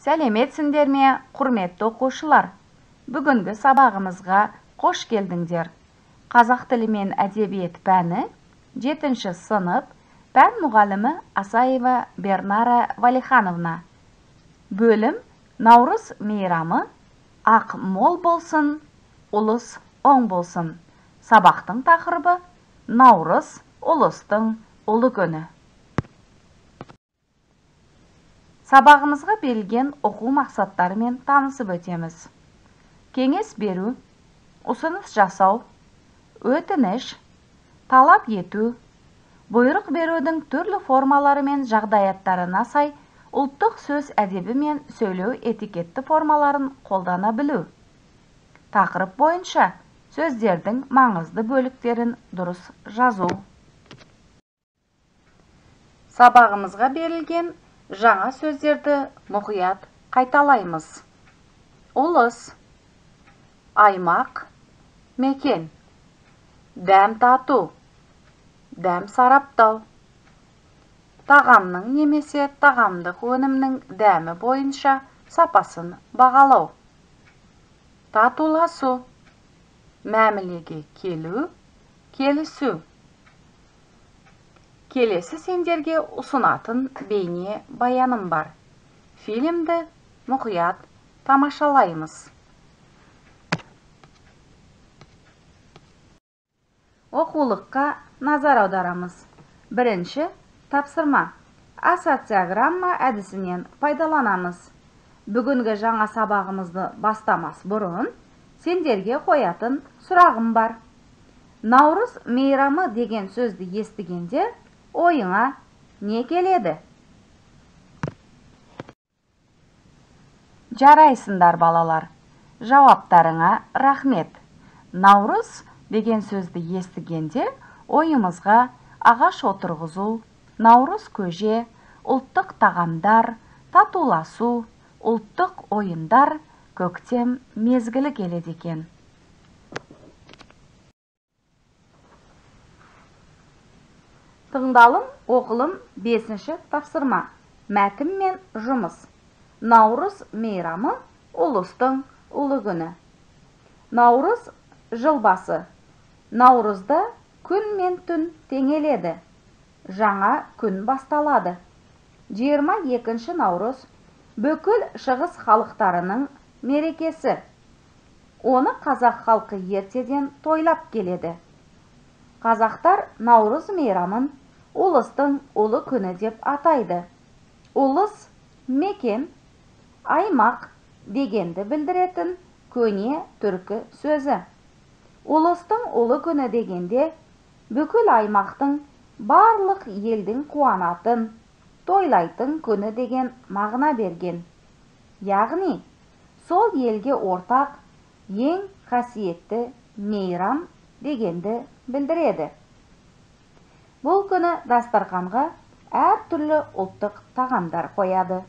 Сәлеметсіңдер ме, құрметті оқушылар? Бүгінгі сабағымызға қош келдіңдер. Қазақ тілі мен әдебиет пәні 7-ші сынып пән мұғалімі Асаева Бернара Валихановна. Бөлім Наурыз мейрамы, ақ мол болсын, ұлыс оң болсын. Сабақтың тақырыбы Наурыз ұлыстың ұлы күні. Сабағымызға берілген оқу мақсаттарымен танысып өтеміз. Кеңес беру, ұсыныс жасау, өтініш, талап ету, бұйрық берудің түрлі формалары мен жағдаяттарына сай ұлттық сөз әдебі мен сөйлеу этикетті формаларын қолдана білу. Тақырып бойынша сөздердің маңызды бөліктерін дұрыс жазу. Сабағымызға берілген жаңа сөздерді мұқият қайталаймыз. Ұлыс, аймақ, мекен. Дәм тату, дәм сараптау. Тағамның немесе тағамдық өнімнің дәмі бойынша сапасын бағалау. Татуласу, мәмілеге келу, келісу. Келесі сендерге ұсынатын бейне баяным бар. Фильмді мұқият тамашалаймыз. Оқулыққа назар аударамыз. Бірінші тапсырма. Ассоциограмма әдісінен пайдаланамыз. Бүгінгі жаңа сабағымызды бастамас бұрын сендерге қоятын сұрағым бар. Наурыз мейрамы деген сөзді естігенде ойыңа не келеді? Жарайсыңдар балалар. Жауаптарыңа рахмет. Наурыз деген сөзді естігенде ойымызға ағаш отырғызу, наурыз көже, ұлттық тағамдар, татуласу, ұлттық ойындар, көктем мезгілі келеді екен. Тыңдалым, оқылым 5-ші тапсырма. Мәтін мен жұмыс. Наурыз мейрамы ұлыстың ұлы күні. Наурыз жыл басы. Наурызда күн мен түн теңеледі. Жаңа күн басталады. 22-ші наурыз бүкіл шығыс халықтарының мерекесі. Оны қазақ халқы ертеден тойлап келеді. Қазақтар наурыз мейрамын ұлыстың ұлы күні деп атайды. Ұлыс, мекен, аймақ дегенді білдіретін көне түркі сөзі. Ұлыстың ұлы күні дегенде бүкіл аймақтың барлық елдің қуанатын, тойлайтын күні деген мағына берген. Яғни, сол елге ортақ ең қасиетті мейрам дегенді білдіреді. Бұл күні дастарханға әр түрлі ұлттық тағамдар қояды.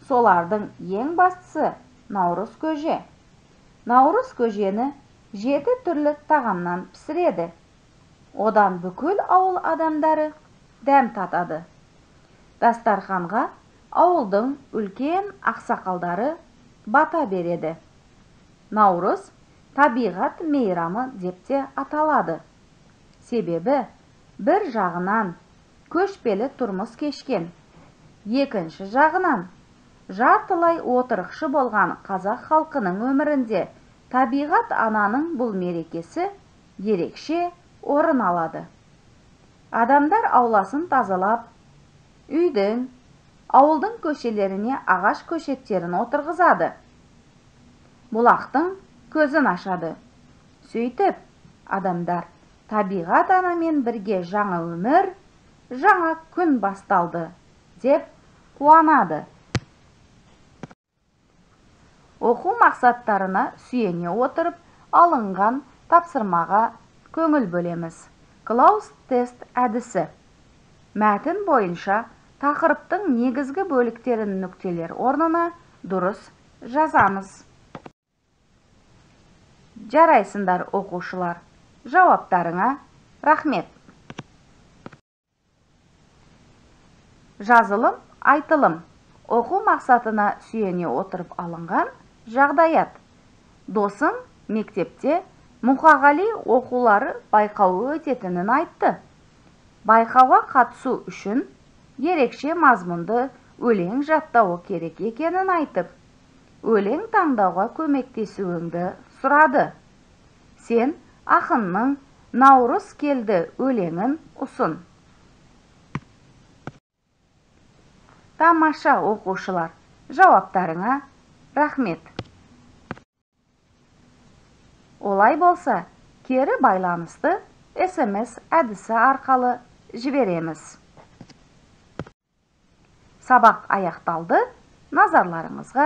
Солардың ең бастысы наурыз көже. Наурыз көжені 7 түрлі тағамнан пісіреді. Одан бүкіл ауыл адамдары дәм татады. Дастарханға ауылдың үлкен ақсақалдары бата береді. Наурыз табиғат мейрамы деп те аталады. Себебі бір жағынан көшпелі тұрмыс кешкен, екінші жағынан жартылай отырықшы болған қазақ халқының өмірінде табиғат ананың бұл мерекесі ерекше орын алады. Адамдар ауласын тазалап, үйдің, ауылдың көшелеріне ағаш көшеттерін отырғызады. Бұлақтың көзін ашады. Сөйтіп, адамдар табиғат анамен бірге жаңа өмір, жаңа күн басталды деп қуанады. Оқу мақсаттарына сүйене отырып алынған тапсырмаға көңіл бөлеміз. Клаус-тест әдісі. Мәтін бойынша тақырыптың негізгі бөліктерін нүктелер орнына дұрыс жазамыз. Жарайсыңдар оқушылар. Жауаптарыңа рахмет. Жазылым, айтылым. оқу мақсатына сүйене отырып алынған жағдаят. Досым мектепте Мұқағали оқулары байқауы өтетінін айтты. Байқауға қатысу үшін ерекше мазмұнды өлең жаттауы керек екенін айтып, өлең таңдауға көмектесуіңді сұрады. Сен ақынның «Наурыз келді» өлеңін ұсын. Тамаша оқушылар, жауаптарыңа рахмет. Олай болса, кері байланысты SMS әдісі арқылы жібереміз. Сабақ аяқталды. Назарларыңызға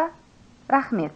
рахмет.